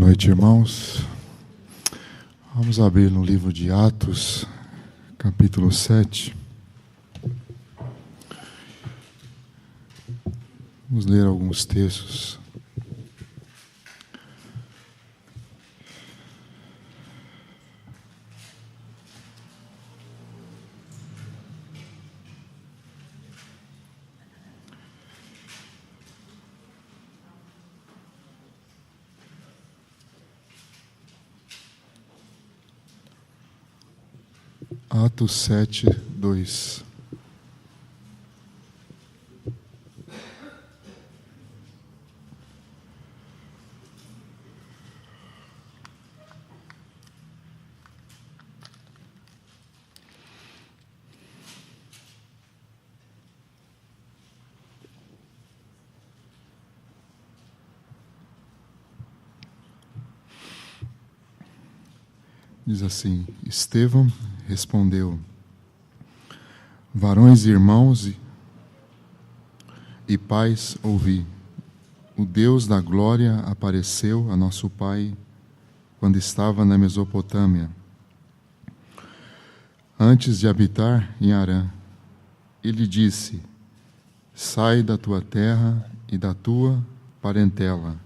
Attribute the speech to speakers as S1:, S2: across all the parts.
S1: noite, irmãos. Vamos abrir no livro de Atos, capítulo 7. Vamos ler alguns textos. Atos 7, 2. Diz assim: Estevão respondeu: varões e irmãos e pais, ouvi. O Deus da glória apareceu a nosso pai quando estava na Mesopotâmia, antes de habitar em Harã. Ele disse: sai da tua terra e da tua parentela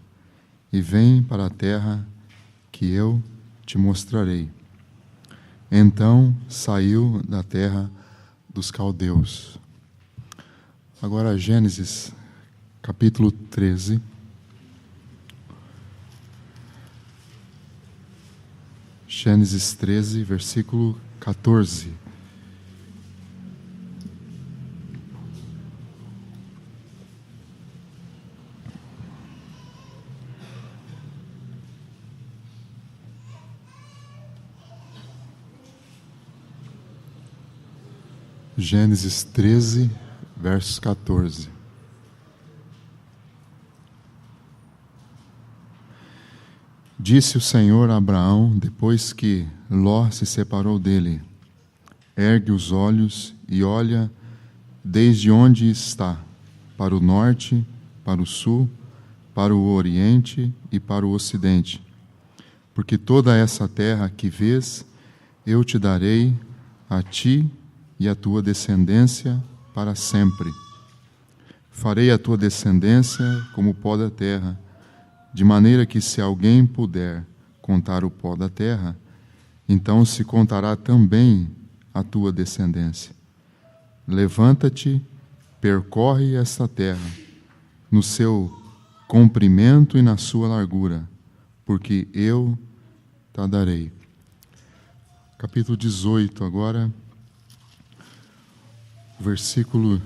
S1: e vem para a terra que eu te mostrarei. Então saiu da terra dos caldeus. Agora Gênesis, capítulo 13. Gênesis 13, versículo 14. Gênesis 13, versos 14. Disse o Senhor a Abraão, depois que Ló se separou dele: ergue os olhos e olha desde onde está, para o norte, para o sul, para o oriente e para o ocidente. Porque toda essa terra que vês, eu te darei a ti e a tua descendência para sempre. Farei a tua descendência como o pó da terra, de maneira que, se alguém puder contar o pó da terra, então se contará também a tua descendência. Levanta-te, percorre esta terra, no seu comprimento e na sua largura, porque eu te darei. Capítulo 18, agora, versículo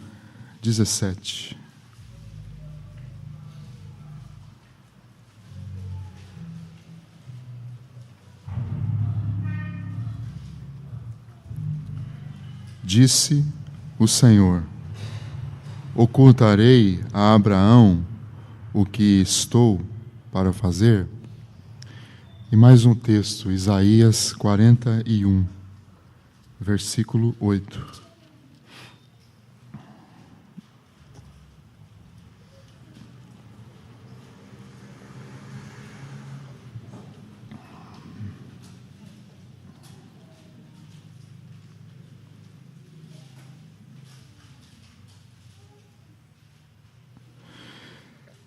S1: 17. Disse o Senhor: ocultarei a Abraão o que estou para fazer? E mais um texto, Isaías 41, versículo 8.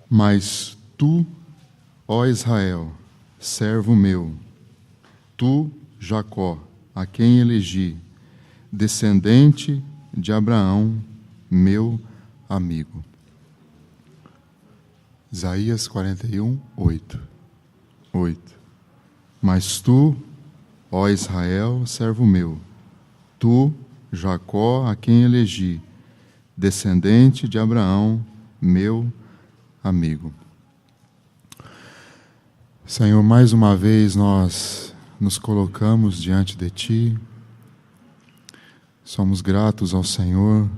S1: Mas tu, ó Israel, servo meu, tu, Jacó, a quem elegi, descendente de Abraão, meu amigo. Isaías 41, 8. Mas tu, ó Israel, servo meu, tu, Jacó, a quem elegi, descendente de Abraão, meu amigo. Senhor, mais uma vez nós nos colocamos diante de Ti. Somos gratos ao Senhor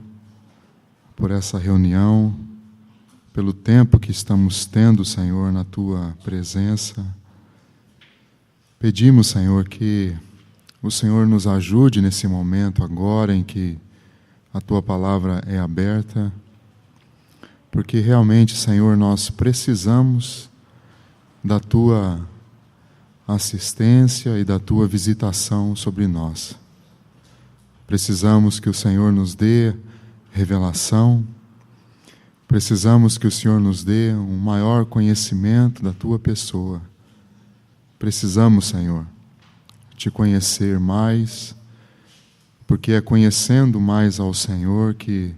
S1: por essa reunião, pelo tempo que estamos tendo, Senhor, na Tua presença. Pedimos, Senhor, que o Senhor nos ajude nesse momento agora em que a Tua palavra é aberta, porque realmente, Senhor, nós precisamos da Tua assistência e da tua visitação sobre nós. Precisamos que o Senhor nos dê revelação, precisamos que o Senhor nos dê um maior conhecimento da tua pessoa. Precisamos, Senhor, te conhecer mais, porque é conhecendo mais ao Senhor que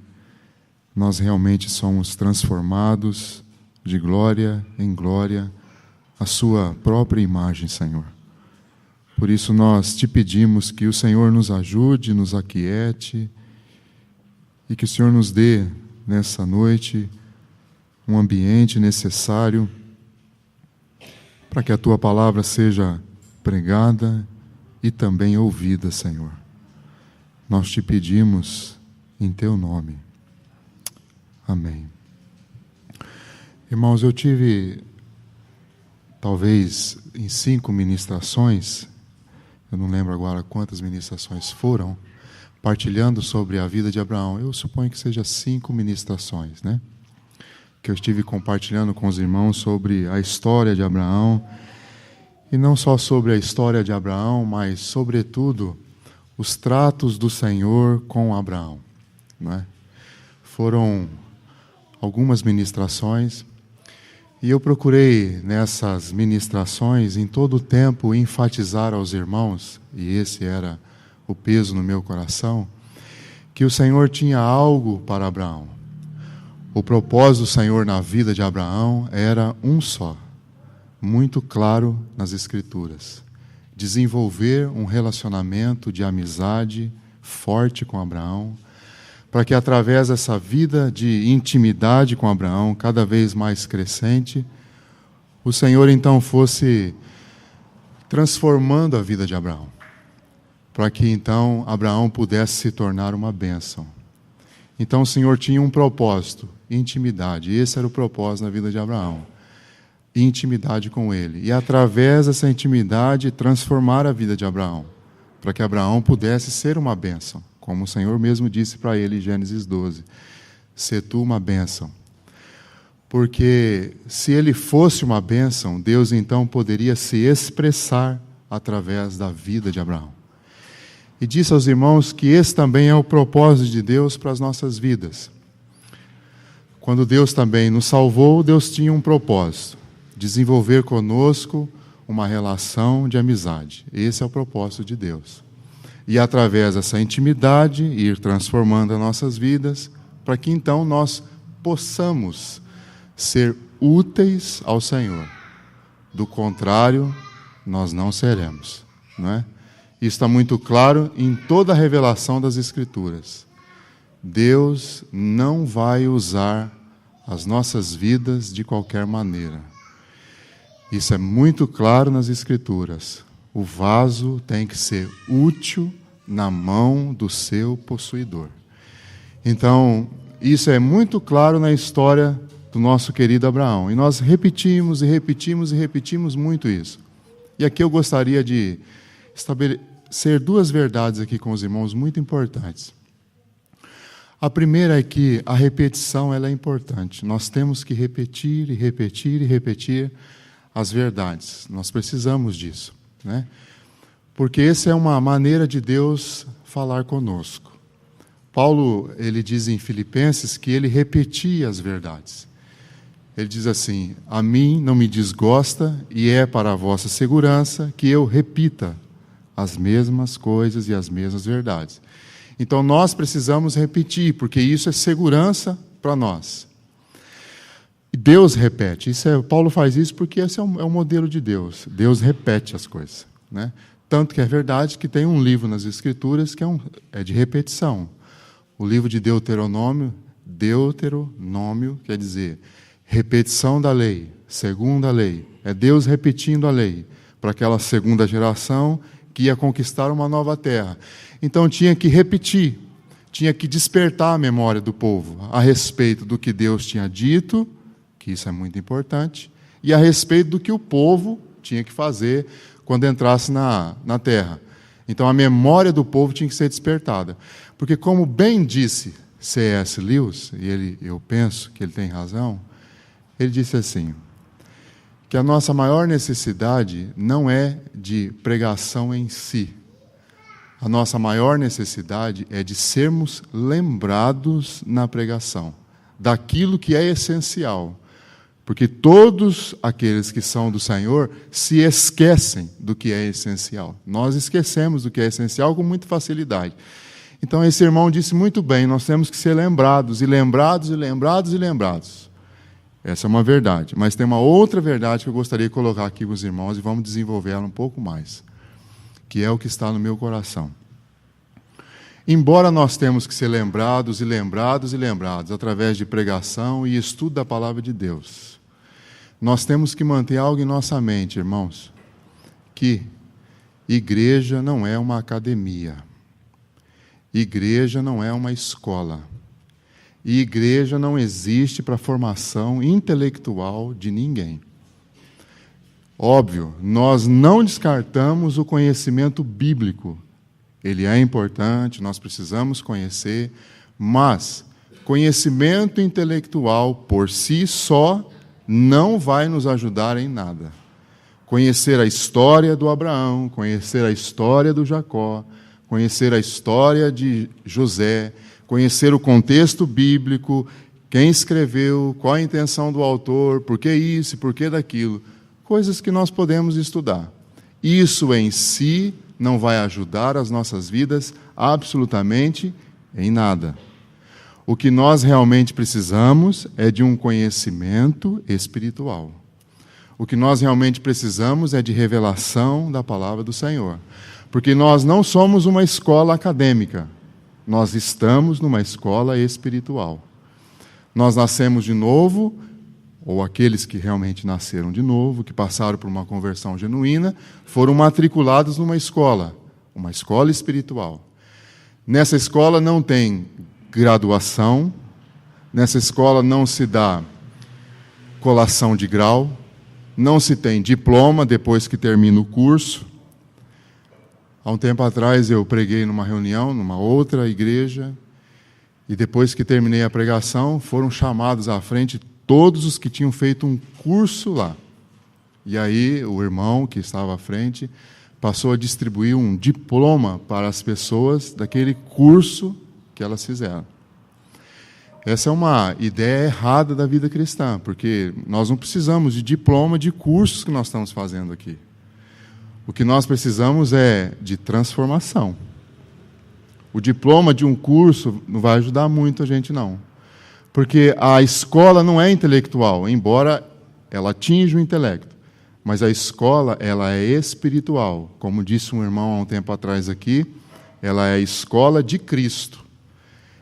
S1: nós realmente somos transformados de glória em glória à sua própria imagem, Senhor. Por isso nós te pedimos que o Senhor nos ajude, nos aquiete e que o Senhor nos dê nessa noite um ambiente necessário para que a tua palavra seja pregada e também ouvida, Senhor. Nós te pedimos em teu nome. Amém. Irmãos, eu tive, talvez em 5 ministrações, eu não lembro agora quantas ministrações foram, partilhando sobre a vida de Abraão. Eu suponho que seja 5 ministrações, né? Que eu estive compartilhando com os irmãos sobre a história de Abraão, e não só sobre a história de Abraão, mas, sobretudo, os tratos do Senhor com Abraão, não é? Foram algumas ministrações, e eu procurei nessas ministrações, em todo o tempo, enfatizar aos irmãos, e esse era o peso no meu coração, que o Senhor tinha algo para Abraão. O propósito do Senhor na vida de Abraão era um só, muito claro nas Escrituras: desenvolver um relacionamento de amizade forte com Abraão, para que através dessa vida de intimidade com Abraão, cada vez mais crescente, o Senhor então fosse transformando a vida de Abraão, para que então Abraão pudesse se tornar uma bênção. Então o Senhor tinha um propósito: intimidade. Esse era o propósito na vida de Abraão: intimidade com Ele. E através dessa intimidade transformar a vida de Abraão, para que Abraão pudesse ser uma bênção, como o Senhor mesmo disse para ele em Gênesis 12: "Se tu uma bênção". Porque se ele fosse uma bênção, Deus então poderia se expressar através da vida de Abraão. E disse aos irmãos que esse também é o propósito de Deus para as nossas vidas. Quando Deus também nos salvou, Deus tinha um propósito: desenvolver conosco uma relação de amizade. Esse é o propósito de Deus. E através dessa intimidade, ir transformando as nossas vidas, para que então nós possamos ser úteis ao Senhor. Do contrário, nós não seremos, não é? Isso está muito claro em toda a revelação das Escrituras. Deus não vai usar as nossas vidas de qualquer maneira. Isso é muito claro nas Escrituras. O vaso tem que ser útil na mão do seu possuidor. Então, isso é muito claro na história do nosso querido Abraão. E nós repetimos e repetimos e repetimos muito isso. E aqui eu gostaria de estabelecer 2 verdades aqui com os irmãos muito importantes. A primeira é que a repetição ela é importante. Nós temos que repetir e repetir e repetir as verdades. Nós precisamos disso, né? Porque essa é uma maneira de Deus falar conosco. Paulo, ele diz em Filipenses que ele repetia as verdades. Ele diz assim: "A mim não me desgosta, e é para a vossa segurança que eu repita as mesmas coisas e as mesmas verdades." Então nós precisamos repetir, porque isso é segurança para nós. E Deus repete. Paulo faz isso porque esse é o modelo de Deus. Deus repete as coisas, né? Tanto que é verdade que tem um livro nas Escrituras que é de repetição. O livro de Deuteronômio quer dizer repetição da lei, segunda lei. É Deus repetindo a lei para aquela segunda geração que ia conquistar uma nova terra. Então tinha que repetir, tinha que despertar a memória do povo a respeito do que Deus tinha dito, que isso é muito importante, e a respeito do que o povo tinha que fazer quando entrasse na terra. Então a memória do povo tinha que ser despertada. Porque, como bem disse C.S. Lewis, e eu penso que ele tem razão, ele disse assim, que a nossa maior necessidade não é de pregação em si. A nossa maior necessidade é de sermos lembrados na pregação, daquilo que é essencial. Porque todos aqueles que são do Senhor se esquecem do que é essencial. Nós esquecemos do que é essencial com muita facilidade. Então esse irmão disse muito bem, nós temos que ser lembrados, e lembrados, e lembrados, e lembrados. Essa é uma verdade. Mas tem uma outra verdade que eu gostaria de colocar aqui com os irmãos, e vamos desenvolver ela um pouco mais, que é o que está no meu coração. Embora nós temos que ser lembrados, e lembrados, e lembrados, através de pregação e estudo da palavra de Deus, nós temos que manter algo em nossa mente, irmãos, que igreja não é uma academia. Igreja não é uma escola. E igreja não existe para formação intelectual de ninguém. Óbvio, nós não descartamos o conhecimento bíblico. Ele é importante, nós precisamos conhecer, mas conhecimento intelectual por si só não vai nos ajudar em nada. Conhecer a história do Abraão, conhecer a história do Jacó, conhecer a história de José, conhecer o contexto bíblico, quem escreveu, qual a intenção do autor, por que isso, por que daquilo, coisas que nós podemos estudar. Isso em si não vai ajudar as nossas vidas absolutamente em nada. O que nós realmente precisamos é de um conhecimento espiritual. O que nós realmente precisamos é de revelação da palavra do Senhor. Porque nós não somos uma escola acadêmica, nós estamos numa escola espiritual. Nós nascemos de novo, ou aqueles que realmente nasceram de novo, que passaram por uma conversão genuína, foram matriculados numa escola espiritual. Nessa escola não tem graduação, nessa escola não se dá colação de grau, não se tem diploma depois que termina o curso. Há um tempo atrás eu preguei numa reunião, numa outra igreja, e depois que terminei a pregação, foram chamados à frente todos os que tinham feito um curso lá. E aí o irmão que estava à frente passou a distribuir um diploma para as pessoas daquele curso que elas fizeram. Essa é uma ideia errada da vida cristã, porque nós não precisamos de diploma de cursos que nós estamos fazendo aqui. O que nós precisamos é de transformação. O diploma de um curso não vai ajudar muito a gente, não. Porque a escola não é intelectual, embora ela atinja o intelecto. Mas a escola, ela é espiritual. Como disse um irmão há um tempo atrás aqui, ela é a escola de Cristo.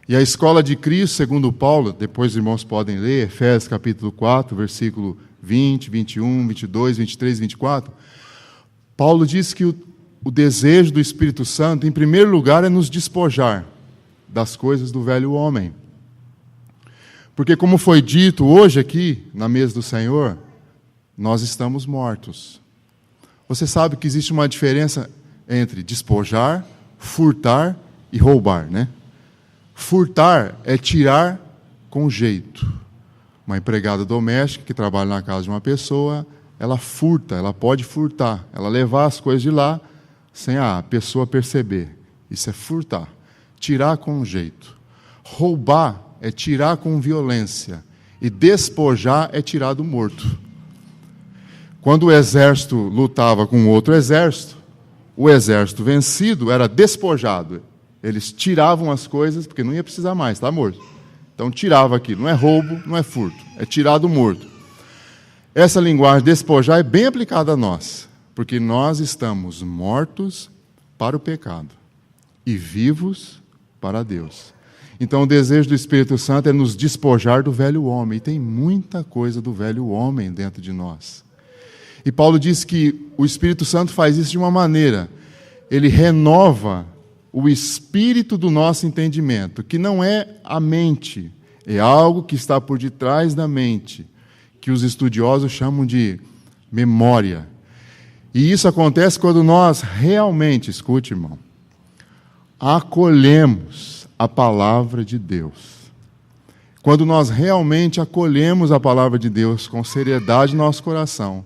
S1: E a escola de Cristo, segundo Paulo, depois os irmãos podem ler, Efésios capítulo 4, versículo 20, 21, 22, 23 e 24, Paulo diz que o desejo do Espírito Santo, em primeiro lugar, é nos despojar das coisas do velho homem. Porque, como foi dito hoje aqui, na mesa do Senhor, nós estamos mortos. Você sabe que existe uma diferença entre despojar, furtar e roubar, né? Furtar é tirar com jeito. Uma empregada doméstica que trabalha na casa de uma pessoa, ela furta, ela pode furtar, ela levar as coisas de lá sem a pessoa perceber. Isso é furtar, tirar com jeito. Roubar é tirar com violência, e despojar é tirar do morto. Quando o exército lutava com outro exército, o exército vencido era despojado. Eles tiravam as coisas, porque não ia precisar mais, está morto. Então tirava aquilo, não é roubo, não é furto, é tirar do morto. Essa linguagem despojar é bem aplicada a nós, porque nós estamos mortos para o pecado e vivos para Deus. Então o desejo do Espírito Santo é nos despojar do velho homem, e tem muita coisa do velho homem dentro de nós. E Paulo diz que o Espírito Santo faz isso de uma maneira, ele renova o espírito do nosso entendimento, que não é a mente, é algo que está por detrás da mente, que os estudiosos chamam de memória. E isso acontece quando nós realmente, escute, irmão, acolhemos a palavra de Deus. Quando nós realmente acolhemos a palavra de Deus com seriedade no nosso coração,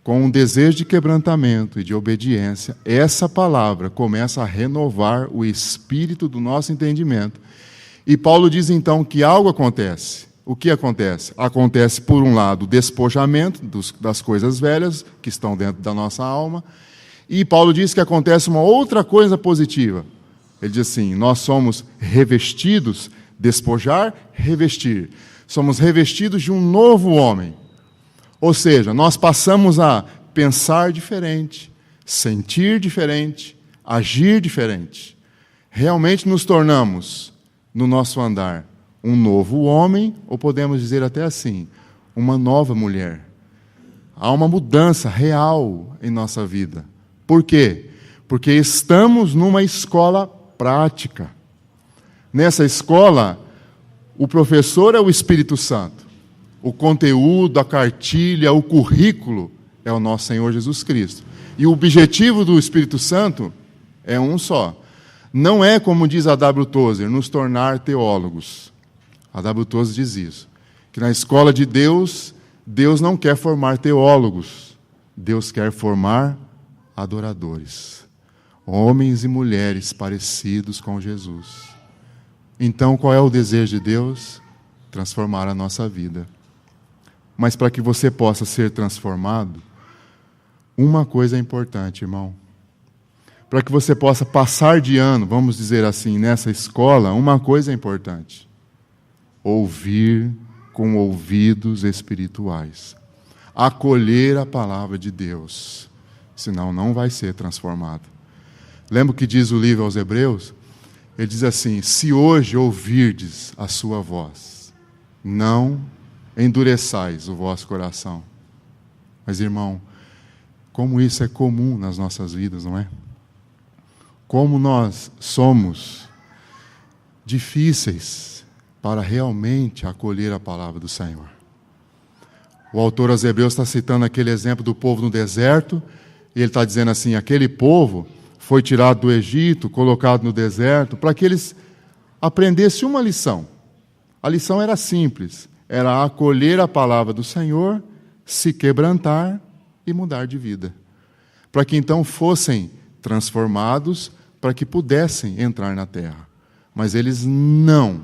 S1: com um desejo de quebrantamento e de obediência, essa palavra começa a renovar o espírito do nosso entendimento. E Paulo diz então que algo acontece. O que acontece? Acontece, por um lado, o despojamento das coisas velhas que estão dentro da nossa alma. E Paulo diz que acontece uma outra coisa positiva. Ele diz assim: nós somos revestidos, despojar, revestir. Somos revestidos de um novo homem. Ou seja, nós passamos a pensar diferente, sentir diferente, agir diferente. Realmente nos tornamos, no nosso andar, um novo homem, ou podemos dizer até assim, uma nova mulher. Há uma mudança real em nossa vida. Por quê? Porque estamos numa escola prática. Nessa escola, o professor é o Espírito Santo. O conteúdo, a cartilha, o currículo é o nosso Senhor Jesus Cristo. E o objetivo do Espírito Santo é um só. Não é, como diz a W. Tozer, nos tornar teólogos. A W. Tozer diz isso. Que na escola de Deus, Deus não quer formar teólogos. Deus quer formar adoradores. Homens e mulheres parecidos com Jesus. Então, qual é o desejo de Deus? Transformar a nossa vida. Mas para que você possa ser transformado, uma coisa é importante, irmão. Para que você possa passar de ano, vamos dizer assim, nessa escola, uma coisa é importante. Ouvir com ouvidos espirituais. Acolher a palavra de Deus. Senão não vai ser transformado. Lembra o que diz o livro aos Hebreus? Ele diz assim: se hoje ouvirdes a sua voz, não endureçais o vosso coração. Mas, irmão, como isso é comum nas nossas vidas, não é? Como nós somos difíceis para realmente acolher a palavra do Senhor. O autor aos Hebreus está citando aquele exemplo do povo no deserto, e ele está dizendo assim: aquele povo foi tirado do Egito, colocado no deserto, para que eles aprendessem uma lição. A lição era simples. Era acolher a palavra do Senhor, se quebrantar e mudar de vida. Para que então fossem transformados, para que pudessem entrar na terra. Mas eles não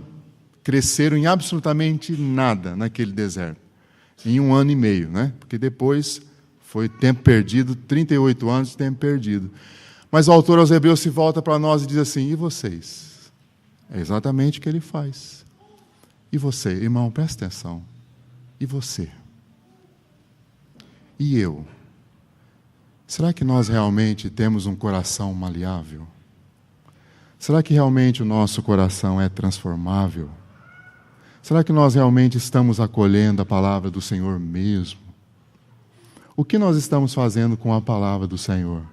S1: cresceram em absolutamente nada naquele deserto. Em 1 ano e meio, né? Porque depois foi tempo perdido, 38 anos de tempo perdido. Mas o autor aos Hebreus se volta para nós e diz assim: e vocês? É exatamente o que ele faz. E você, irmão, presta atenção. E você? E eu? Será que nós realmente temos um coração maleável? Será que realmente o nosso coração é transformável? Será que nós realmente estamos acolhendo a palavra do Senhor mesmo? O que nós estamos fazendo com a palavra do Senhor?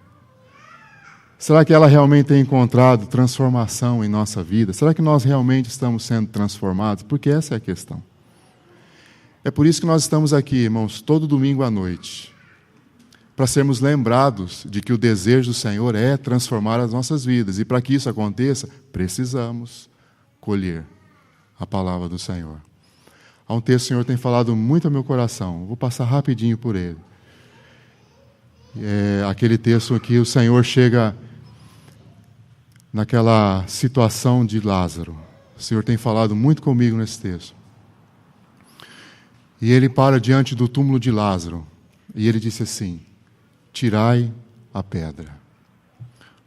S1: Será que ela realmente tem encontrado transformação em nossa vida? Será que nós realmente estamos sendo transformados? Porque essa é a questão. É por isso que nós estamos aqui, irmãos, todo domingo à noite, para sermos lembrados de que o desejo do Senhor é transformar as nossas vidas. E para que isso aconteça, precisamos colher a palavra do Senhor. Há um texto que o Senhor tem falado muito ao meu coração. Vou passar rapidinho por ele. É aquele texto em que o Senhor chega naquela situação de Lázaro. O Senhor tem falado muito comigo nesse texto. E ele para diante do túmulo de Lázaro. E ele disse assim: tirai a pedra.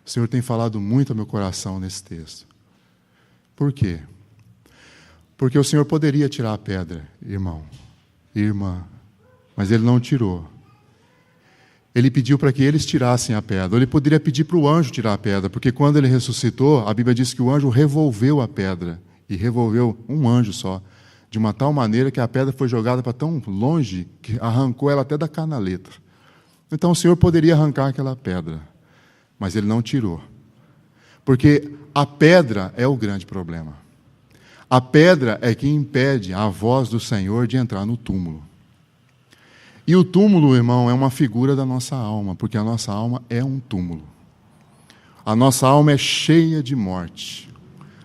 S1: O Senhor tem falado muito ao meu coração nesse texto. Por quê? Porque o Senhor poderia tirar a pedra, irmão, irmã, mas Ele não tirou. Ele pediu para que eles tirassem a pedra. Ou ele poderia pedir para o anjo tirar a pedra, porque quando ele ressuscitou, a Bíblia diz que o anjo revolveu a pedra, e revolveu um anjo só, de uma tal maneira que a pedra foi jogada para tão longe, que arrancou ela até da canaleta. Então o Senhor poderia arrancar aquela pedra, mas Ele não tirou. Porque a pedra é o grande problema. A pedra é que impede a voz do Senhor de entrar no túmulo. E o túmulo, irmão, é uma figura da nossa alma, porque a nossa alma é um túmulo. A nossa alma é cheia de morte.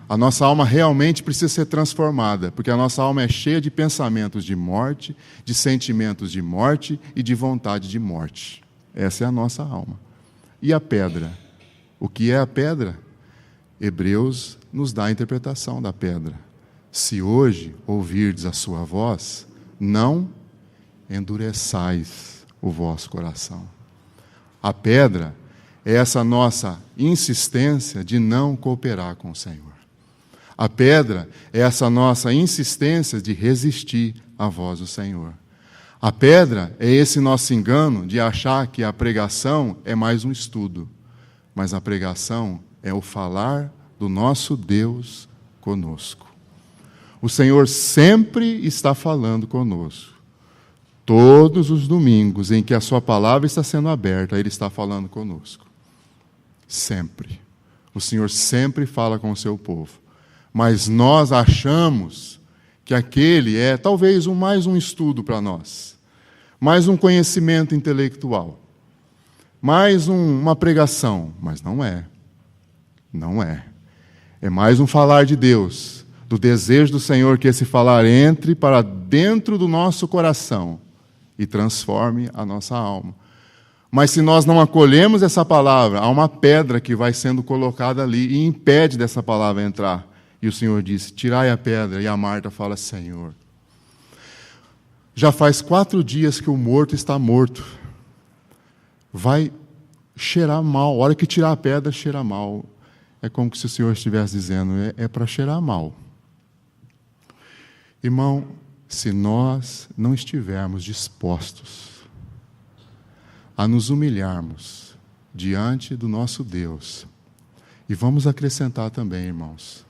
S1: A nossa alma realmente precisa ser transformada, porque a nossa alma é cheia de pensamentos de morte, de sentimentos de morte e de vontade de morte. Essa é a nossa alma. E a pedra? O que é a pedra? Hebreus nos dá a interpretação da pedra. Se hoje ouvirdes a sua voz, não endureçais o vosso coração. A pedra é essa nossa insistência de não cooperar com o Senhor. A pedra é essa nossa insistência de resistir à voz do Senhor. A pedra é esse nosso engano de achar que a pregação é mais um estudo, mas a pregação é o falar do nosso Deus conosco. O Senhor sempre está falando conosco. Todos os domingos em que a sua palavra está sendo aberta, Ele está falando conosco. Sempre. O Senhor sempre fala com o seu povo. Mas nós achamos que aquele é talvez mais um estudo para nós, mais um conhecimento intelectual, mais uma pregação, mas não é. Não é. É mais um falar de Deus, do desejo do Senhor que esse falar entre para dentro do nosso coração e transforme a nossa alma. Mas se nós não acolhemos essa palavra, há uma pedra que vai sendo colocada ali e impede dessa palavra entrar. E o Senhor disse, tirai a pedra. E a Marta fala, Senhor, já faz 4 dias que o morto está morto. Vai cheirar mal. A hora que tirar a pedra, cheira mal. É como se o Senhor estivesse dizendo, é para cheirar mal. Irmão, se nós não estivermos dispostos a nos humilharmos diante do nosso Deus, e vamos acrescentar também, irmãos,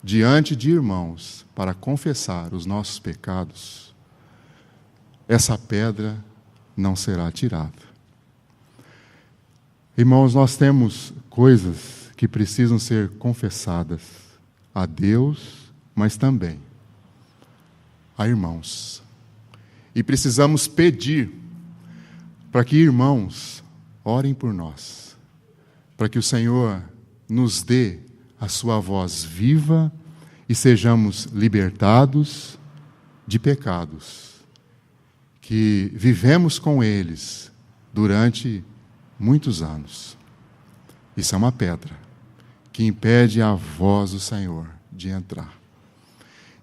S1: diante de irmãos, para confessar os nossos pecados, essa pedra não será tirada. Irmãos, nós temos coisas que precisam ser confessadas a Deus, mas também a irmãos. E precisamos pedir para que irmãos orem por nós, para que o Senhor nos dê a sua voz viva e sejamos libertados de pecados que vivemos com eles durante muitos anos. Isso é uma pedra que impede a voz do Senhor de entrar.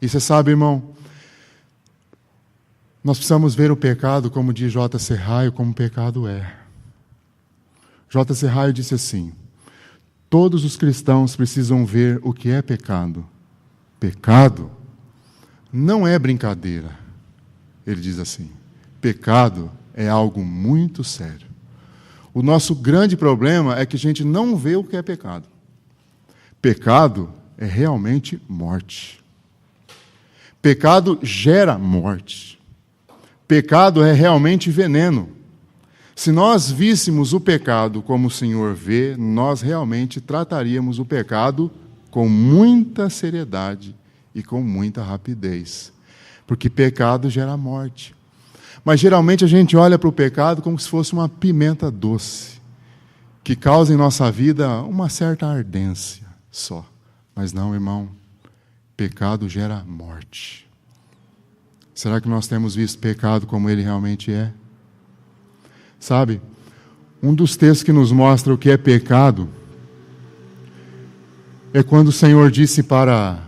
S1: E você sabe, irmão, nós precisamos ver o pecado, como diz J.C. Ryle, como pecado é. J.C. Ryle disse assim, todos os cristãos precisam ver o que é pecado. Pecado não é brincadeira. Ele diz assim, pecado é algo muito sério. O nosso grande problema é que a gente não vê o que é pecado. Pecado é realmente morte. Pecado gera morte. Pecado é realmente veneno. Se nós víssemos o pecado como o Senhor vê, nós realmente trataríamos o pecado com muita seriedade e com muita rapidez. Porque pecado gera morte. Mas geralmente a gente olha para o pecado como se fosse uma pimenta doce, que causa em nossa vida uma certa ardência só. Mas não, irmão, pecado gera morte. Será que nós temos visto pecado como ele realmente é? Sabe, um dos textos que nos mostra o que é pecado é quando o Senhor disse para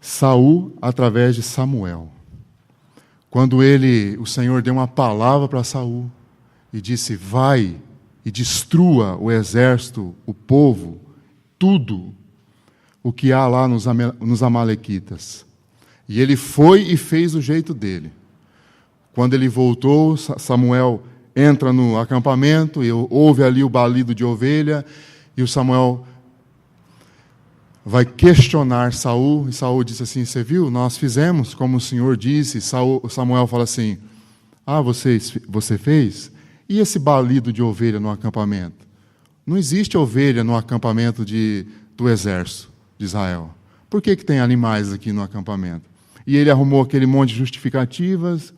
S1: Saul através de Samuel. Quando o Senhor deu uma palavra para Saul e disse, vai e destrua o exército, o povo, tudo o que há lá nos amalequitas. E ele foi e fez do jeito dele. Quando ele voltou, Samuel entra no acampamento, e ouve ali o balido de ovelha, e o Samuel vai questionar Saul, e Saul disse assim, você viu? Nós fizemos como o Senhor disse. Samuel fala assim, você fez? E esse balido de ovelha no acampamento? Não existe ovelha no acampamento do exército de Israel. Por que tem animais aqui no acampamento? E ele arrumou aquele monte de justificativas.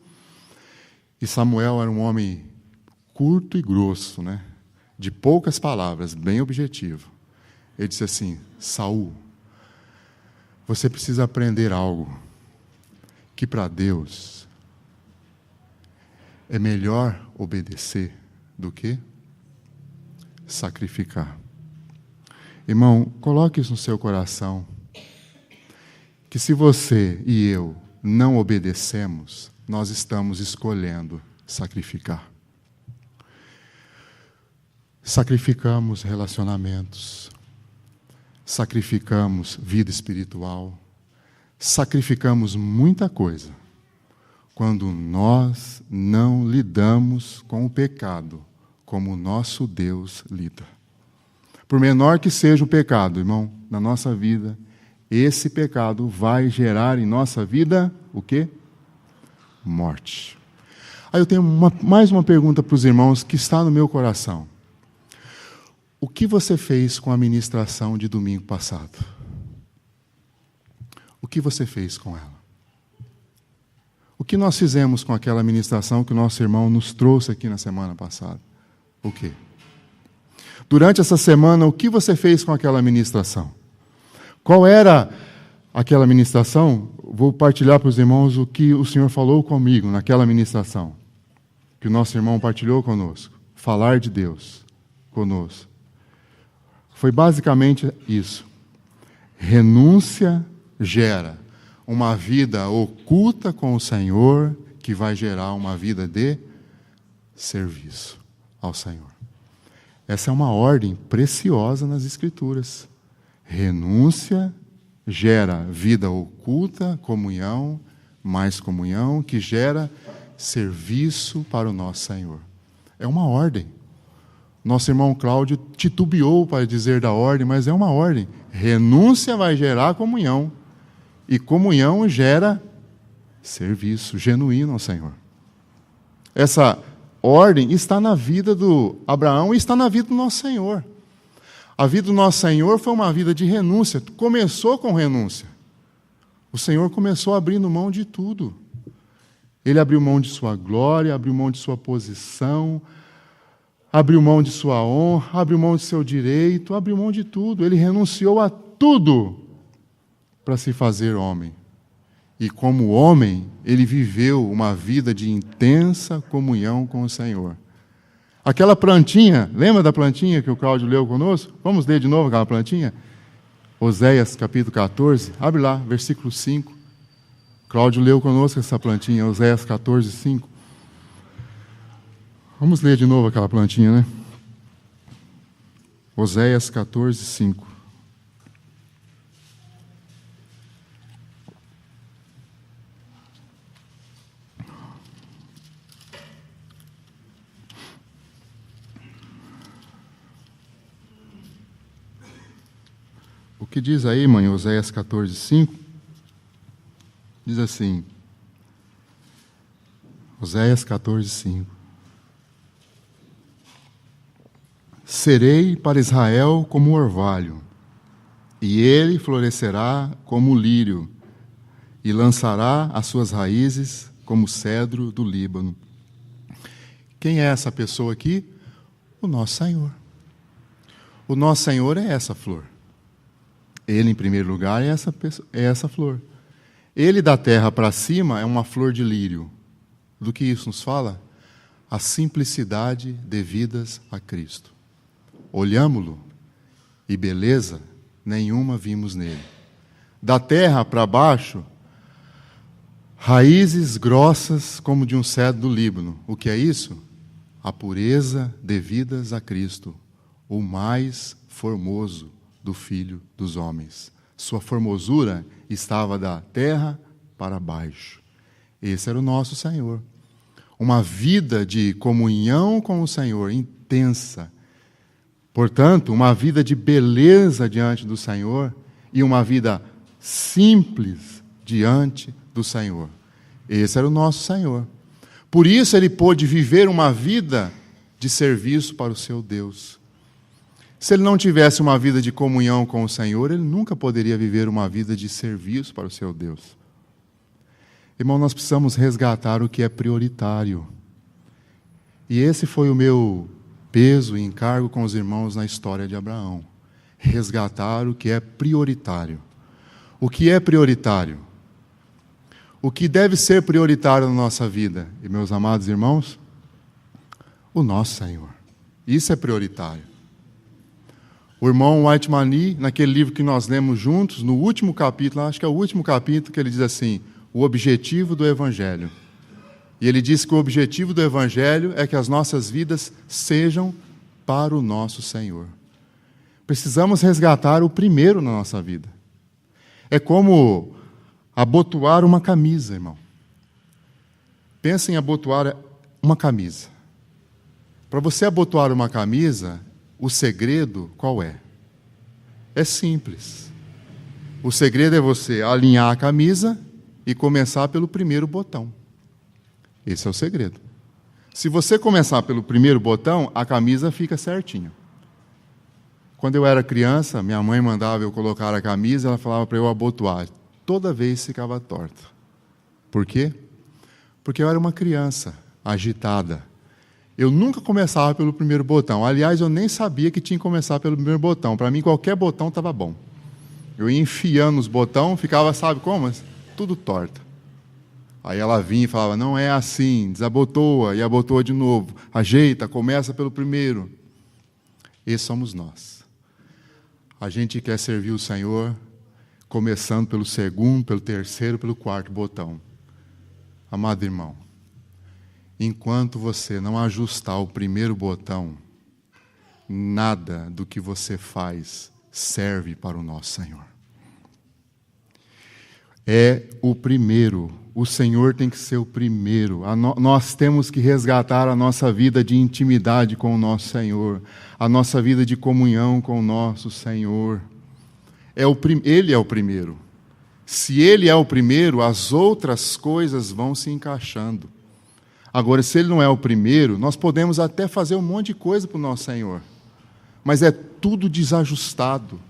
S1: E Samuel era um homem curto e grosso, né? De poucas palavras, bem objetivo. Ele disse assim, Saul, Você precisa aprender algo, que para Deus é melhor obedecer do que sacrificar. Irmão, coloque isso no seu coração, que se você e eu não obedecemos, nós estamos escolhendo sacrificar. Sacrificamos relacionamentos, sacrificamos vida espiritual, sacrificamos muita coisa quando nós não lidamos com o pecado como o nosso Deus lida. Por menor que seja o pecado, irmão, na nossa vida, esse pecado vai gerar em nossa vida o quê? Morte. Aí eu tenho mais uma pergunta para os irmãos que está no meu coração. O que você fez com a ministração de domingo passado? O que você fez com ela? O que nós fizemos com aquela ministração que o nosso irmão nos trouxe aqui na semana passada? O quê? Durante essa semana, o que você fez com aquela ministração? Qual era aquela ministração? Vou partilhar para os irmãos o que o Senhor falou comigo naquela ministração, que o nosso irmão partilhou conosco. Falar de Deus conosco. Foi basicamente isso. Renúncia gera uma vida oculta com o Senhor, que vai gerar uma vida de serviço ao Senhor. Essa é uma ordem preciosa nas Escrituras. Renúncia gera vida oculta, comunhão, mais comunhão, que gera serviço para o nosso Senhor. É uma ordem. Nosso irmão Cláudio titubeou para dizer da ordem, mas é uma ordem. Renúncia vai gerar comunhão. E comunhão gera serviço genuíno ao Senhor. Essa ordem está na vida do Abraão e está na vida do nosso Senhor. A vida do nosso Senhor foi uma vida de renúncia. Começou com renúncia. O Senhor começou abrindo mão de tudo. Ele abriu mão de sua glória, abriu mão de sua posição, abriu mão de sua honra, abriu mão de seu direito, abriu mão de tudo. Ele renunciou a tudo para se fazer homem. E como homem, ele viveu uma vida de intensa comunhão com o Senhor. Aquela plantinha, lembra da plantinha que o Cláudio leu conosco? Vamos ler de novo aquela plantinha? Oséias capítulo 14, abre lá, versículo 5. Cláudio leu conosco essa plantinha, Oséias 14, 5. Vamos ler de novo aquela plantinha, né? Oséias 14, 5. O que diz aí, mãe, Oséias 14, 5? Diz assim, Oséias 14, 5. Serei para Israel como orvalho, e ele florescerá como o lírio, e lançará as suas raízes como o cedro do Líbano. Quem é essa pessoa aqui? O nosso Senhor. O nosso Senhor é essa flor. Ele, em primeiro lugar, é essa flor. Ele, da terra para cima, é uma flor de lírio. Do que isso nos fala? A simplicidade devidas a Cristo. Olhámo-lo e beleza nenhuma vimos nele. Da terra para baixo, raízes grossas como de um cedro do Líbano. O que é isso? A pureza devidas a Cristo, o mais formoso do Filho dos homens. Sua formosura estava da terra para baixo. Esse era o nosso Senhor. Uma vida de comunhão com o Senhor, intensa. Portanto, uma vida de beleza diante do Senhor e uma vida simples diante do Senhor. Esse era o nosso Senhor. Por isso ele pôde viver uma vida de serviço para o seu Deus. Se ele não tivesse uma vida de comunhão com o Senhor, ele nunca poderia viver uma vida de serviço para o seu Deus. Irmão, nós precisamos resgatar o que é prioritário. E esse foi o meu peso e encargo com os irmãos na história de Abraão. Resgatar o que é prioritário. O que é prioritário? O que deve ser prioritário na nossa vida? E meus amados irmãos, o nosso Senhor. Isso é prioritário. O irmão White Mani, naquele livro que nós lemos juntos, no último capítulo, acho que é o último capítulo, que ele diz assim, o objetivo do Evangelho. E ele diz que o objetivo do Evangelho é que as nossas vidas sejam para o nosso Senhor. Precisamos resgatar o primeiro na nossa vida. É como abotoar uma camisa, irmão. Pensa em abotoar uma camisa. Para você abotoar uma camisa, o segredo qual é? É simples. O segredo é você alinhar a camisa e começar pelo primeiro botão. Esse é o segredo. Se você começar pelo primeiro botão, a camisa fica certinha. Quando eu era criança, minha mãe mandava eu colocar a camisa, ela falava para eu abotoar. Toda vez ficava torta. Por quê? Porque eu era uma criança agitada. Eu nunca começava pelo primeiro botão. Aliás, eu nem sabia que tinha que começar pelo primeiro botão. Para mim, qualquer botão estava bom. Eu ia enfiando os botões, ficava, sabe como? Tudo torta. Aí ela vinha e falava, não é assim, desabotoa, e abotoa de novo. Ajeita, começa pelo primeiro. Esses somos nós. A gente quer servir o Senhor, começando pelo segundo, pelo terceiro, pelo quarto botão. Amado irmão, enquanto você não ajustar o primeiro botão, nada do que você faz serve para o nosso Senhor. É o primeiro. O Senhor tem que ser o primeiro. Nós temos que resgatar a nossa vida de intimidade com o nosso Senhor, a nossa vida de comunhão com o nosso Senhor. Ele é o primeiro. Se Ele é o primeiro, as outras coisas vão se encaixando. Agora, se Ele não é o primeiro, nós podemos até fazer um monte de coisa para o nosso Senhor, mas é tudo desajustado.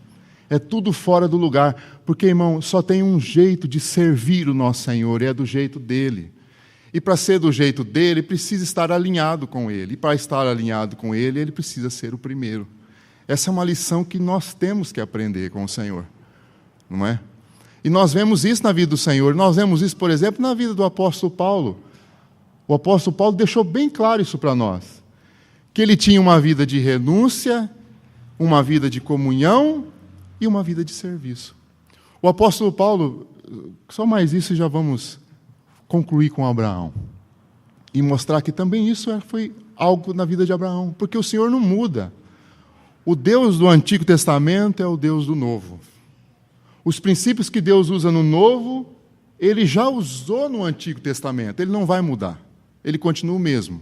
S1: É tudo fora do lugar, porque, irmão, só tem um jeito de servir o nosso Senhor, e é do jeito dEle. E para ser do jeito dEle, precisa estar alinhado com Ele. E para estar alinhado com Ele, Ele precisa ser o primeiro. Essa é uma lição que nós temos que aprender com o Senhor, não é? E nós vemos isso na vida do Senhor. Nós vemos isso, por exemplo, na vida do apóstolo Paulo. O apóstolo Paulo deixou bem claro isso para nós. Que ele tinha uma vida de renúncia, uma vida de comunhão, e uma vida de serviço. O apóstolo Paulo, só mais isso e já vamos concluir com Abraão. E mostrar que também isso foi algo na vida de Abraão, porque o Senhor não muda. O Deus do Antigo Testamento é o Deus do Novo. Os princípios que Deus usa no Novo, Ele já usou no Antigo Testamento. Ele não vai mudar. Ele continua o mesmo.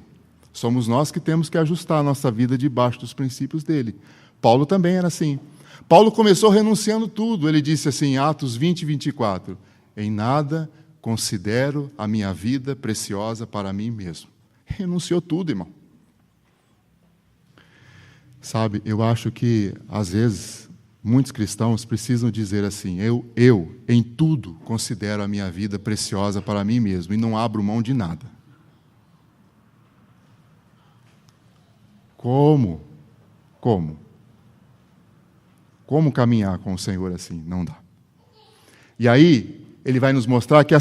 S1: Somos nós que temos que ajustar a nossa vida debaixo dos princípios dele. Paulo também era assim. Paulo começou renunciando tudo. Ele disse assim, em Atos 20, 24, em nada considero a minha vida preciosa para mim mesmo. Renunciou tudo, irmão. Sabe, eu acho que, às vezes, muitos cristãos precisam dizer assim, eu, em tudo, considero a minha vida preciosa para mim mesmo e não abro mão de nada. Como? Como caminhar com o Senhor assim? Não dá. E aí, ele vai nos mostrar que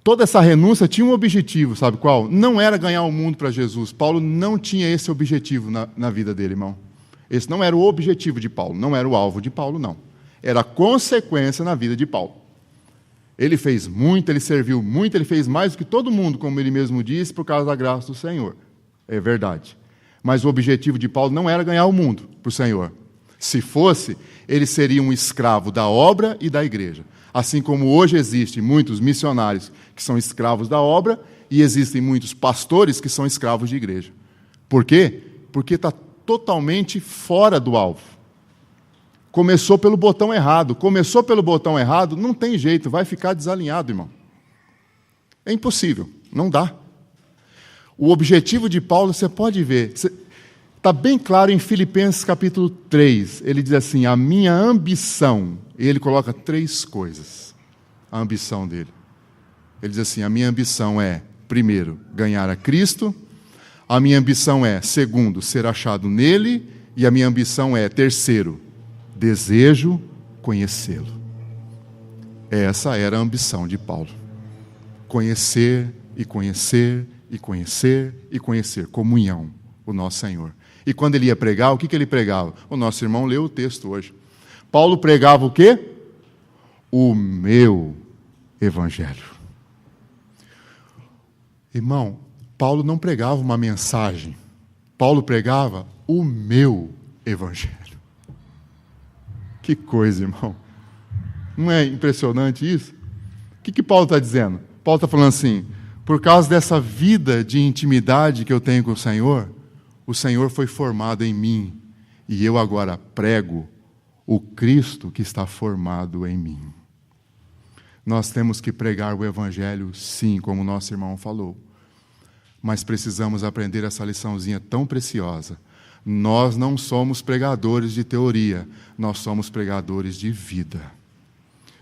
S1: toda essa renúncia tinha um objetivo, sabe qual? Não era ganhar o mundo para Jesus. Paulo não tinha esse objetivo na vida dele, irmão. Esse não era o objetivo de Paulo, não era o alvo de Paulo, não. Era a consequência na vida de Paulo. Ele fez muito, ele serviu muito, ele fez mais do que todo mundo, como ele mesmo disse, por causa da graça do Senhor. É verdade. Mas o objetivo de Paulo não era ganhar o mundo para o Senhor. Se fosse, ele seria um escravo da obra e da igreja. Assim como hoje existem muitos missionários que são escravos da obra e existem muitos pastores que são escravos de igreja. Por quê? Porque está totalmente fora do alvo. Começou pelo botão errado. Começou pelo botão errado, não tem jeito, vai ficar desalinhado, irmão. É impossível, não dá. O objetivo de Paulo, você pode ver, está bem claro em Filipenses capítulo 3. Ele diz assim, a minha ambição, e ele coloca 3 coisas, a ambição dele. Ele diz assim, a minha ambição é, primeiro, ganhar a Cristo, a minha ambição é, segundo, ser achado nele, e a minha ambição é, terceiro, desejo conhecê-lo. Essa era a ambição de Paulo. Conhecer e conhecer e conhecer e conhecer. Comunhão, o nosso Senhor. E quando ele ia pregar, o que ele pregava? O nosso irmão leu o texto hoje. Paulo pregava o quê? O meu evangelho. Irmão, Paulo não pregava uma mensagem. Paulo pregava o meu evangelho. Que coisa, irmão. Não é impressionante isso? O que Paulo está dizendo? Paulo está falando assim, por causa dessa vida de intimidade que eu tenho com o Senhor foi formado em mim, e eu agora prego o Cristo que está formado em mim. Nós temos que pregar o evangelho, sim, como o nosso irmão falou. Mas precisamos aprender essa liçãozinha tão preciosa. Nós não somos pregadores de teoria, nós somos pregadores de vida.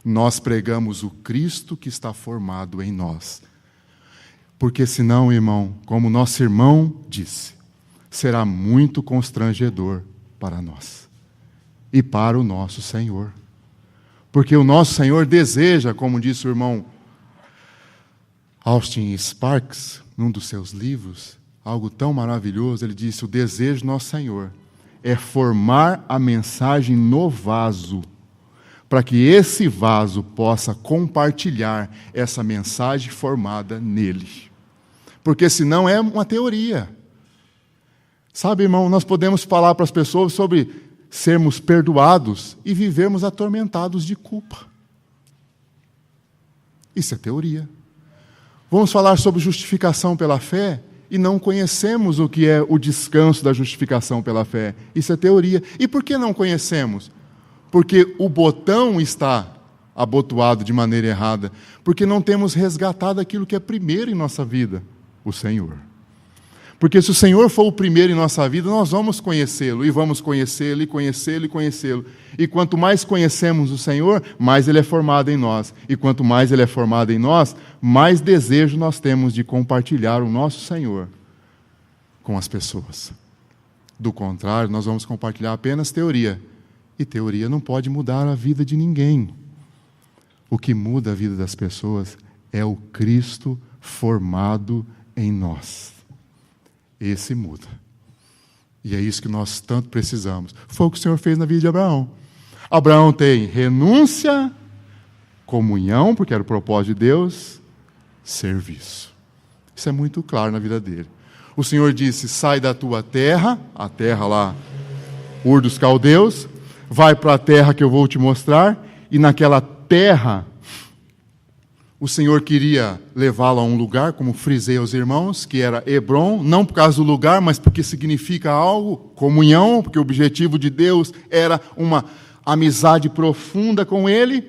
S1: Nós pregamos o Cristo que está formado em nós. Porque senão, irmão, como nosso irmão disse, será muito constrangedor para nós e para o nosso Senhor. Porque o nosso Senhor deseja, como disse o irmão Austin Sparks, num dos seus livros, algo tão maravilhoso, ele disse, o desejo do nosso Senhor é formar a mensagem no vaso, para que esse vaso possa compartilhar essa mensagem formada nele. Porque senão é uma teoria. Sabe, irmão, nós podemos falar para as pessoas sobre sermos perdoados e vivermos atormentados de culpa. Isso é teoria. Vamos falar sobre justificação pela fé e não conhecemos o que é o descanso da justificação pela fé. Isso é teoria. E por que não conhecemos? Porque o botão está abotoado de maneira errada. Porque não temos resgatado aquilo que é primeiro em nossa vida, o Senhor. Porque se o Senhor for o primeiro em nossa vida, nós vamos conhecê-lo, e vamos conhecê-lo, e conhecê-lo, e conhecê-lo. E quanto mais conhecemos o Senhor, mais Ele é formado em nós. E quanto mais Ele é formado em nós, mais desejo nós temos de compartilhar o nosso Senhor com as pessoas. Do contrário, nós vamos compartilhar apenas teoria. E teoria não pode mudar a vida de ninguém. O que muda a vida das pessoas é o Cristo formado em nós. Esse muda. E é isso que nós tanto precisamos. Foi o que o Senhor fez na vida de Abraão. Abraão tem renúncia, comunhão, porque era o propósito de Deus, serviço. Isso é muito claro na vida dele. O Senhor disse, sai da tua terra, a terra lá, Ur dos Caldeus, vai para a terra que eu vou te mostrar, e naquela terra o Senhor queria levá-lo a um lugar, como frisei aos irmãos, que era Hebron, não por causa do lugar, mas porque significa algo, comunhão, porque o objetivo de Deus era uma amizade profunda com Ele.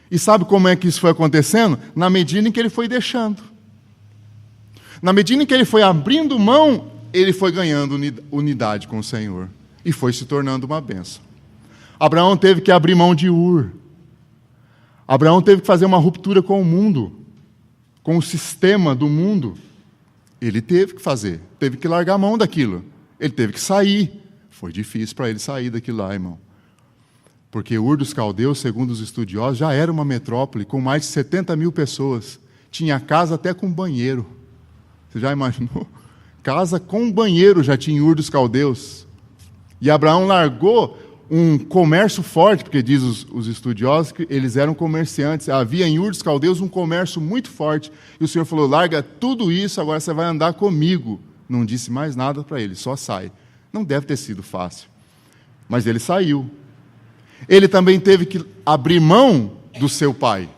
S1: E sabe como é que isso foi acontecendo? Na medida em que Ele foi deixando. Na medida em que Ele foi abrindo mão, Ele foi ganhando unidade com o Senhor. E foi se tornando uma bênção. Abraão teve que abrir mão de Ur. Abraão teve que fazer uma ruptura com o mundo, com o sistema do mundo. Ele teve que fazer, teve que largar a mão daquilo. Ele teve que sair. Foi difícil para ele sair daquilo lá, irmão. Porque Ur dos Caldeus, segundo os estudiosos, já era uma metrópole com mais de 70 mil pessoas. Tinha casa até com banheiro. Você já imaginou? Casa com banheiro já tinha em Ur dos Caldeus. E Abraão largou um comércio forte, porque diz os estudiosos que eles eram comerciantes. Havia em Ur dos Caldeus um comércio muito forte. E o Senhor falou, larga tudo isso, agora você vai andar comigo. Não disse mais nada para ele, só sai. Não deve ter sido fácil. Mas ele saiu. Ele também teve que abrir mão do seu pai.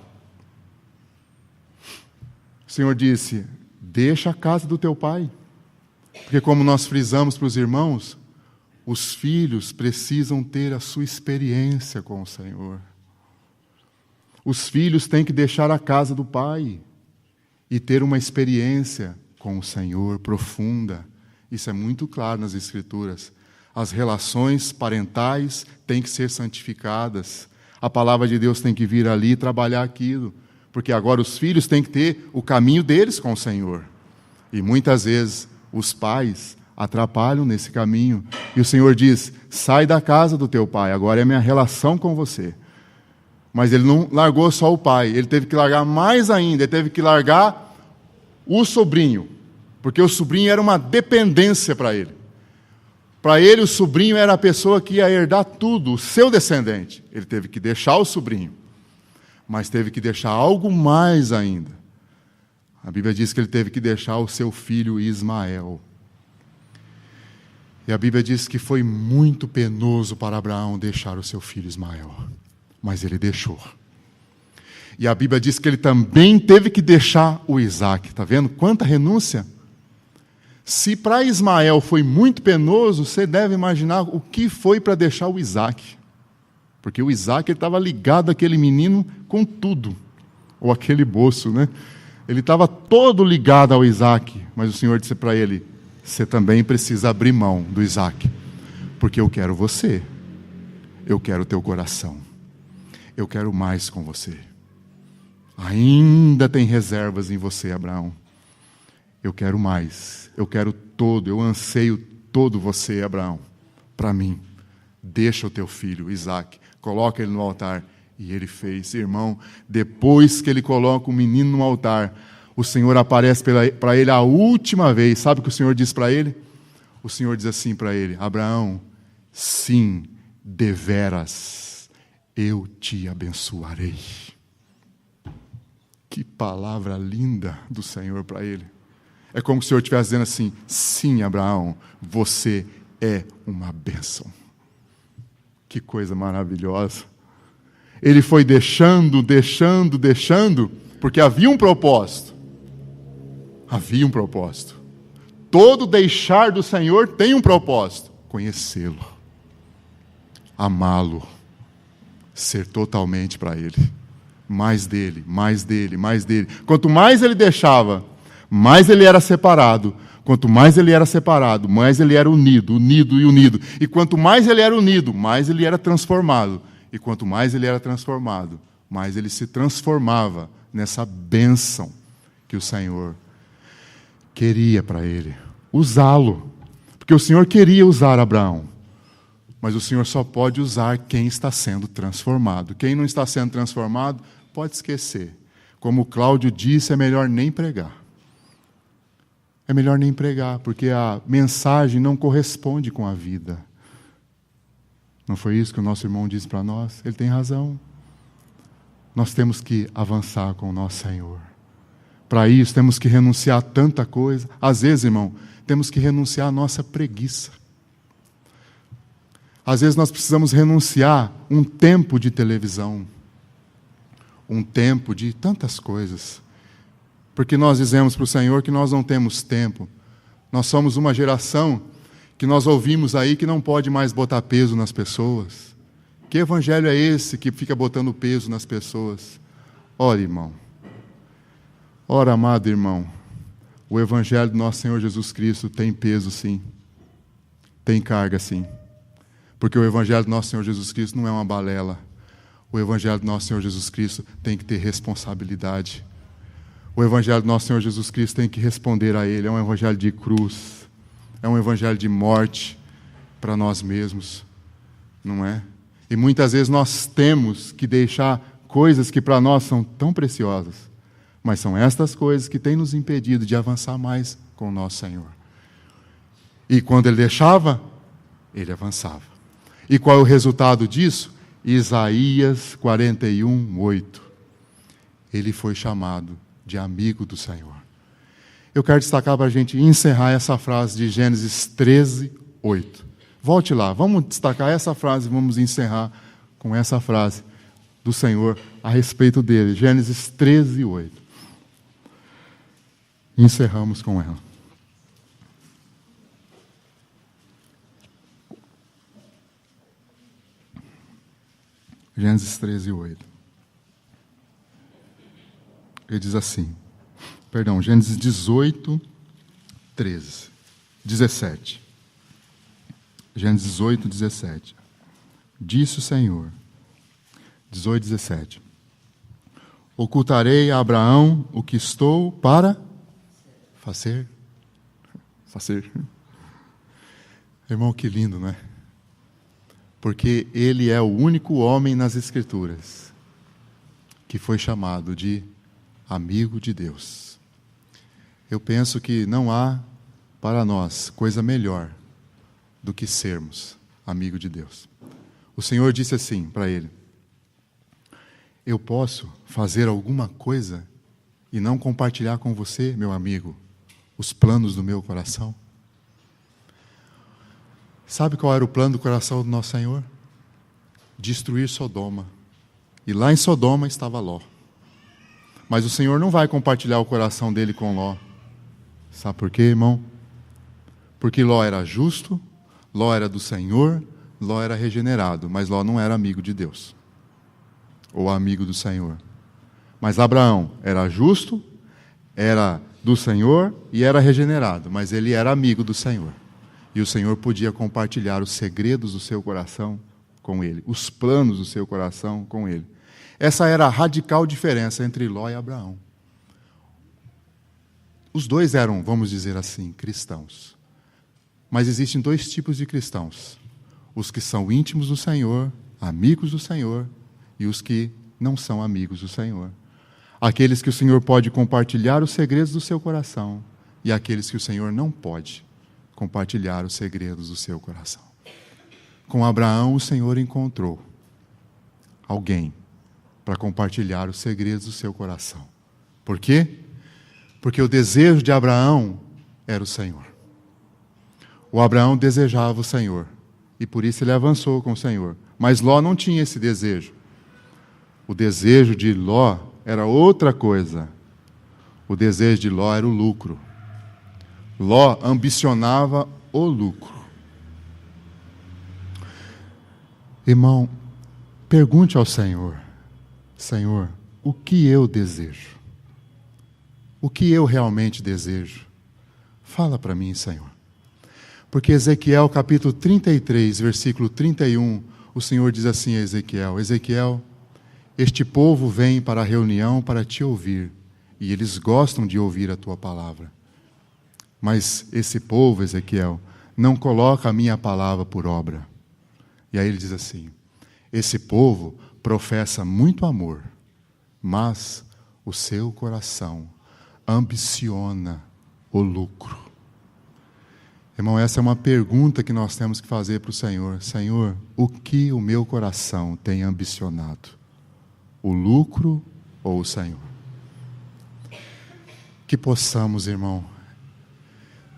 S1: O Senhor disse, deixa a casa do teu pai. Porque como nós frisamos para os irmãos, os filhos precisam ter a sua experiência com o Senhor. Os filhos têm que deixar a casa do pai e ter uma experiência com o Senhor profunda. Isso é muito claro nas Escrituras. As relações parentais têm que ser santificadas. A palavra de Deus tem que vir ali e trabalhar aquilo. Porque agora os filhos têm que ter o caminho deles com o Senhor. E muitas vezes os pais atrapalham nesse caminho. E o Senhor diz, sai da casa do teu pai, agora é a minha relação com você. Mas ele não largou só o pai, ele teve que largar mais ainda, ele teve que largar o sobrinho, porque o sobrinho era uma dependência para ele. Para ele, o sobrinho era a pessoa que ia herdar tudo, o seu descendente. Ele teve que deixar o sobrinho, mas teve que deixar algo mais ainda. A Bíblia diz que ele teve que deixar o seu filho Ismael. E a Bíblia diz que foi muito penoso para Abraão deixar o seu filho Ismael. Mas ele deixou. E a Bíblia diz que ele também teve que deixar o Isaac. Está vendo quanta renúncia? Se para Ismael foi muito penoso, você deve imaginar o que foi para deixar o Isaac. Porque o Isaac estava ligado àquele menino com tudo. Ou aquele moço, né? Ele estava todo ligado ao Isaac. Mas o Senhor disse para ele, você também precisa abrir mão do Isaac. Porque eu quero você. Eu quero o teu coração. Eu quero mais com você. Ainda tem reservas em você, Abraão. Eu quero mais. Eu quero todo. Eu anseio todo você, Abraão. Para mim. Deixa o teu filho, Isaac. Coloca ele no altar. E ele fez. Irmão, depois que ele coloca o menino no altar, o Senhor aparece para ele a última vez. Sabe o que o Senhor diz para ele? O Senhor diz assim para ele, Abraão, sim, deveras, eu te abençoarei. Que palavra linda do Senhor para ele. É como se o Senhor estivesse dizendo assim, sim, Abraão, você é uma bênção. Que coisa maravilhosa. Ele foi deixando, porque havia um propósito. Havia um propósito. Todo deixar do Senhor tem um propósito. Conhecê-lo. Amá-lo. Ser totalmente para Ele. Mais dele, mais dele, mais dele. Quanto mais ele deixava, mais ele era separado. Quanto mais ele era separado, mais ele era unido, unido e unido. E quanto mais ele era unido, mais ele era transformado. E quanto mais ele era transformado, mais ele se transformava nessa bênção que o Senhor queria para ele. Usá-lo. Porque o Senhor queria usar Abraão. Mas o Senhor só pode usar quem está sendo transformado. Quem não está sendo transformado, pode esquecer. Como o Cláudio disse, é melhor nem pregar. É melhor nem pregar, porque a mensagem não corresponde com a vida. Não foi isso que o nosso irmão disse para nós? Ele tem razão. Nós temos que avançar com o nosso Senhor. Para isso, temos que renunciar a tanta coisa. Às vezes, irmão, temos que renunciar à nossa preguiça. Às vezes nós precisamos renunciar um tempo de televisão, um tempo de tantas coisas, porque nós dizemos para o Senhor que nós não temos tempo. Nós somos uma geração que nós ouvimos aí que não pode mais botar peso nas pessoas. Que evangelho é esse que fica botando peso nas pessoas? Ora, irmão, ora, amado irmão, o evangelho do nosso Senhor Jesus Cristo tem peso sim, tem carga sim. Porque o Evangelho do nosso Senhor Jesus Cristo não é uma balela. O Evangelho do nosso Senhor Jesus Cristo tem que ter responsabilidade. O Evangelho do nosso Senhor Jesus Cristo tem que responder a Ele. É um Evangelho de cruz. É um Evangelho de morte para nós mesmos. Não é? E muitas vezes nós temos que deixar coisas que para nós são tão preciosas. Mas são estas coisas que têm nos impedido de avançar mais com o nosso Senhor. E quando Ele deixava, Ele avançava. E qual é o resultado disso? Isaías 41, 8. Ele foi chamado de amigo do Senhor. Eu quero destacar para a gente encerrar essa frase de Gênesis 13, 8. Volte lá, vamos destacar essa frase e vamos encerrar com essa frase do Senhor a respeito dele. Gênesis 13, 8. Encerramos com ela. Gênesis 13, 8. Ele diz assim, Gênesis 18, 13, 17. Gênesis 18, 17. Disse o Senhor, 18, 17. Ocultarei a Abraão o que estou para fazer. Irmão, que lindo, não é? Porque ele é o único homem nas Escrituras que foi chamado de amigo de Deus. Eu penso que não há para nós coisa melhor do que sermos amigo de Deus. O Senhor disse assim para ele: eu posso fazer alguma coisa e não compartilhar com você, meu amigo, os planos do meu coração? Sabe qual era o plano do coração do nosso Senhor? Destruir Sodoma. E lá em Sodoma estava Ló. Mas o Senhor não vai compartilhar o coração dele com Ló. Sabe por quê, irmão? Porque Ló era justo, Ló era do Senhor, Ló era regenerado, mas Ló não era amigo de Deus, ou amigo do Senhor. Mas Abraão era justo, era do Senhor e era regenerado, mas ele era amigo do Senhor. E o Senhor podia compartilhar os segredos do seu coração com ele, os planos do seu coração com ele. Essa era a radical diferença entre Ló e Abraão. Os dois eram, vamos dizer assim, cristãos. Mas existem dois tipos de cristãos: os que são íntimos do Senhor, amigos do Senhor, e os que não são amigos do Senhor. Aqueles que o Senhor pode compartilhar os segredos do seu coração, e aqueles que o Senhor não pode compartilhar os segredos do seu coração. Com Abraão, o Senhor encontrou alguém para compartilhar os segredos do seu coração. Por quê? Porque o desejo de Abraão era o Senhor. O Abraão desejava o Senhor, e por isso ele avançou com o Senhor. Mas Ló não tinha esse desejo. O desejo de Ló era outra coisa. O desejo de Ló era o lucro. Ló ambicionava o lucro. Irmão, pergunte ao Senhor: Senhor, o que eu desejo? O que eu realmente desejo? Fala para mim, Senhor. Porque Ezequiel capítulo 33, versículo 31, o Senhor diz assim a Ezequiel: Ezequiel, este povo vem para a reunião para te ouvir, e eles gostam de ouvir a tua palavra. Mas esse povo, Ezequiel, não coloca a minha palavra por obra. E aí ele diz assim: esse povo professa muito amor, mas o seu coração ambiciona o lucro. Irmão, essa é uma pergunta que nós temos que fazer para o Senhor. Senhor, o que o meu coração tem ambicionado? O lucro ou o Senhor? Que possamos, irmão,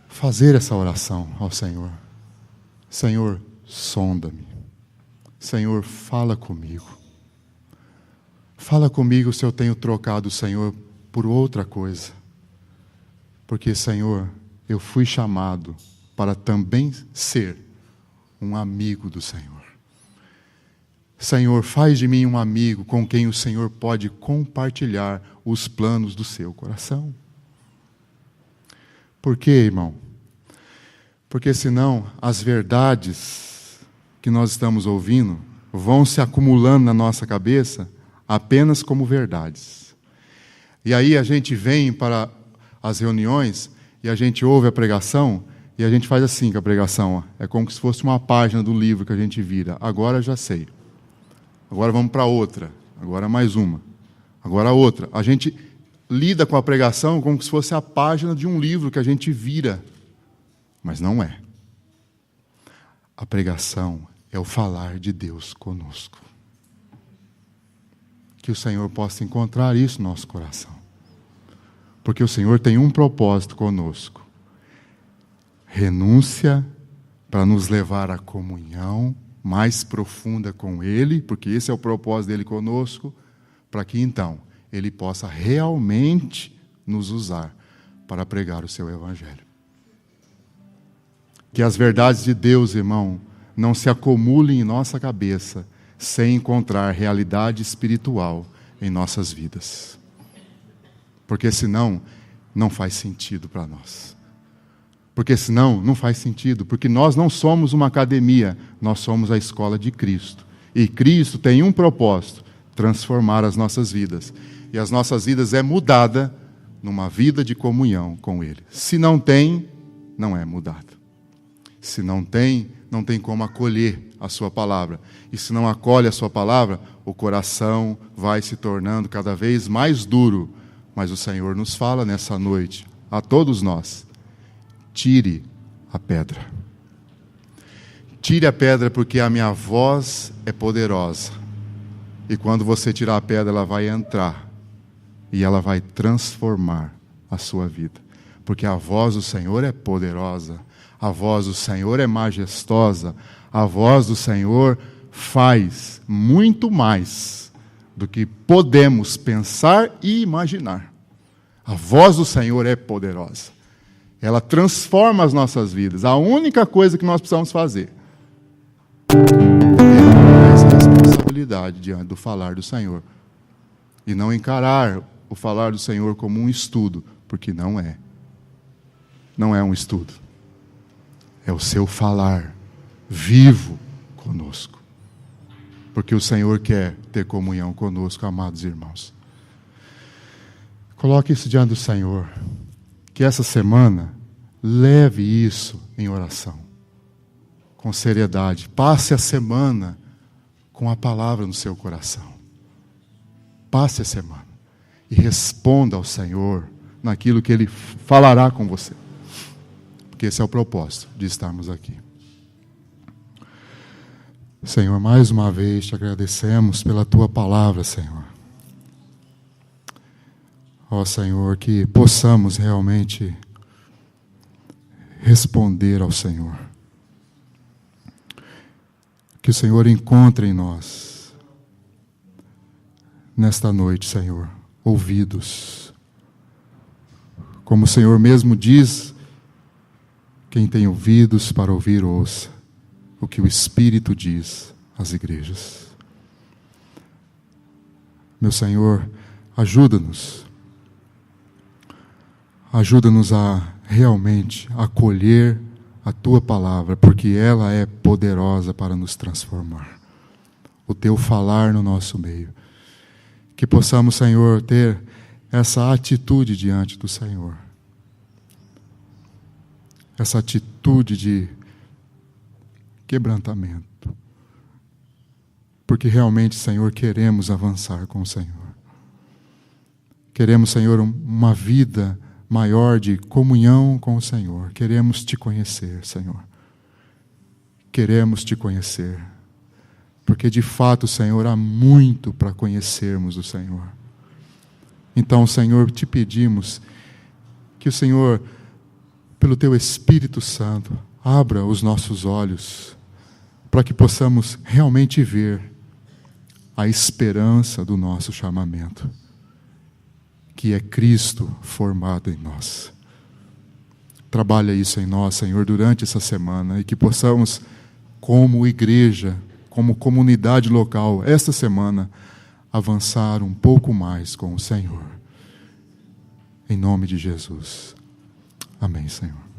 S1: fazer essa oração ao Senhor. Senhor, sonda-me. Senhor, fala comigo. Fala comigo se eu tenho trocado o Senhor por outra coisa. Porque, Senhor, eu fui chamado para também ser um amigo do Senhor. Senhor, faz de mim um amigo com quem o Senhor pode compartilhar os planos do seu coração. Por quê, irmão? Porque senão as verdades que nós estamos ouvindo vão se acumulando na nossa cabeça apenas como verdades. E aí a gente vem para as reuniões e a gente ouve a pregação e a gente faz assim com a pregação. Ó. É como se fosse uma página do livro que a gente vira. Agora já sei. Agora vamos para outra. Agora mais uma. Agora outra. A gente lida com a pregação como se fosse a página de um livro que a gente vira. Mas não é. A pregação é o falar de Deus conosco. Que o Senhor possa encontrar isso no nosso coração. Porque o Senhor tem um propósito conosco. Renúncia para nos levar à comunhão mais profunda com Ele, porque esse é o propósito dele conosco, para que então Ele possa realmente nos usar para pregar o seu Evangelho. Que as verdades de Deus, irmão, não se acumulem em nossa cabeça sem encontrar realidade espiritual em nossas vidas. Porque senão não faz sentido para nós. Porque senão não faz sentido, porque nós não somos uma academia, nós somos a escola de Cristo. E Cristo tem um propósito: transformar as nossas vidas. E as nossas vidas é mudada numa vida de comunhão com Ele. Se não tem, não é mudada. Se não tem, não tem como acolher a sua palavra. E se não acolhe a sua palavra, o coração vai se tornando cada vez mais duro. Mas o Senhor nos fala nessa noite, a todos nós: tire a pedra. Tire a pedra, porque a minha voz é poderosa. E quando você tirar a pedra, ela vai entrar. E ela vai transformar a sua vida. Porque a voz do Senhor é poderosa. A voz do Senhor é majestosa. A voz do Senhor faz muito mais do que podemos pensar e imaginar. A voz do Senhor é poderosa. Ela transforma as nossas vidas. A única coisa que nós precisamos fazer é essa responsabilidade diante do falar do Senhor. E não encarar o falar do Senhor como um estudo, porque não é. Não é um estudo. É o seu falar vivo conosco. Porque o Senhor quer ter comunhão conosco, amados irmãos. Coloque isso diante do Senhor. Que essa semana leve isso em oração. Com seriedade. Passe a semana com a palavra no seu coração. Passe a semana. E responda ao Senhor naquilo que Ele falará com você. Porque esse é o propósito de estarmos aqui. Senhor, mais uma vez te agradecemos pela Tua palavra, Senhor. Ó Senhor, que possamos realmente responder ao Senhor. Que o Senhor encontre em nós, nesta noite, Senhor, ouvidos. Como o Senhor mesmo diz, quem tem ouvidos para ouvir, ouça o que o Espírito diz às igrejas. Meu Senhor, ajuda-nos. Ajuda-nos a realmente acolher a Tua palavra, porque ela é poderosa para nos transformar. O Teu falar no nosso meio. Que possamos, Senhor, ter essa atitude diante do Senhor. Essa atitude de quebrantamento. Porque realmente, Senhor, queremos avançar com o Senhor. Queremos, Senhor, uma vida maior de comunhão com o Senhor. Queremos Te conhecer, Senhor. Queremos Te conhecer. Porque de fato, Senhor, há muito para conhecermos o Senhor. Então, Senhor, Te pedimos que o Senhor, pelo Teu Espírito Santo, abra os nossos olhos para que possamos realmente ver a esperança do nosso chamamento, que é Cristo formado em nós. Trabalha isso em nós, Senhor, durante essa semana, e que possamos, como igreja, como comunidade local, esta semana, avançar um pouco mais com o Senhor. Em nome de Jesus. Amém, Senhor.